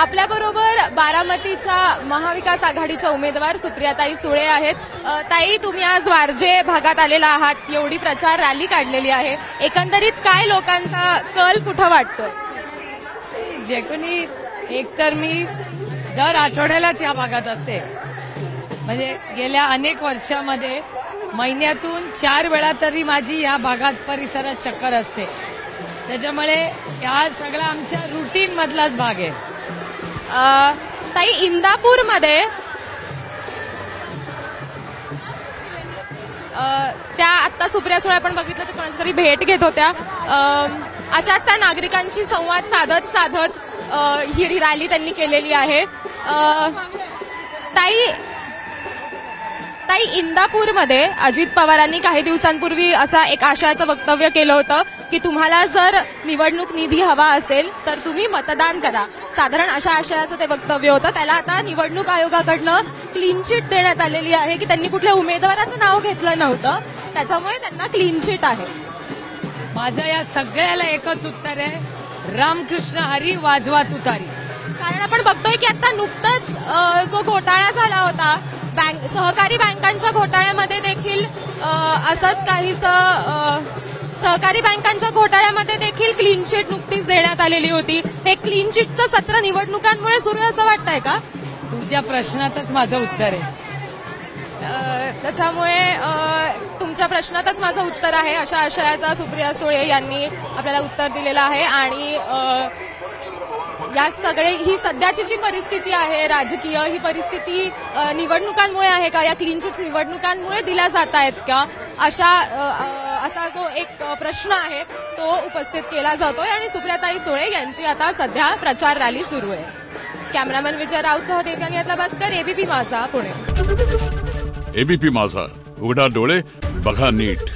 आपल्याबरोबर बारामतीच्या महाविकास आघाडीच्या उमेदवार सुप्रियाताई सुळे आहेत. ताई, तुम्ही आज वारजे भागात आलेला आहात, एवढी प्रचार रॅली काढलेली आहे, एकंदरीत काय लोकांचा कल कुठं वाटतोय? जे कोणी एकतर मी दर आठवड्यालाच या भागात असते, म्हणजे गेल्या अनेक वर्षामध्ये महिन्यातून 4 वेळा तरी माझी या भागात परिसरात चक्कर असते. त्याच्यामुळे हा सगळा आमच्या रुटीन मधलाच भाग आहे. ताई, इंदापूरमध्ये त्या आता सुप्रिया सुळे आपण बघितलं तर कोणाची तरी भेट घेत होत्या, अशाच त्या नागरिकांशी संवाद साधत ही रॅली त्यांनी केलेली आहे. ताई, इंदापूरमध्ये अजित पवारांनी काही दिवसांपूर्वी असा एक आशयाचं वक्तव्य केलं होतं की तुम्हाला जर निवडणूक निधी हवा असेल तर तुम्ही मतदान करा. साधारण अशा आशयाचं ते वक्तव्य होतं. त्याला आता निवडणूक आयोगाकडनं क्लीन चिट देण्यात आलेली आहे की त्यांनी कुठल्या उमेदवाराचं नाव घेतलं नव्हतं, त्याच्यामुळे त्यांना क्लीन चिट आहे. माझं या सगळ्याला एकच उत्तर आहे, रामकृष्ण हरी वाजवा तुतारी. कारण आपण बघतोय की आता नुकताच जो घोटाळा झाला होता सहकारी बँकांच्या घोटाळ्यामध्ये देखील असंच काहीसं सहकारी बँकांच्या घोटाळ्यामध्ये देखील क्लीन चिट नुकतीच देण्यात आलेली होती. हे क्लीन चिटचं सत्र निवडणुकांमुळे सुरू असं वाटतंय का? तुमच्या प्रश्नातच माझं उत्तर आहे. त्याच्यामुळे तुमच्या प्रश्नातच माझं उत्तर आहे अशा आशयाचा सुप्रिया सुळे यांनी आपल्याला उत्तर दिलेलं आहे. आणि या सगळे ही सध्याची जी परिस्थिती आहे राजकीय, ही परिस्थिती निवडणुकांमुळे आहे का, या क्लीन चिट्स निवडणुकांमुळे दिल्या जात आहेत का, असा जो एक प्रश्न आहे तो उपस्थित केला जातोय. आणि सुप्रियाताई सुळे यांची आता सध्या प्रचार रॅली सुरू आहे. कॅमेरामॅन विजय राऊतसह देवयानी यातलाबादकर, एबीपी माझा, पुणे. एबीपी माझा, उघडा डोळे बघा नीट.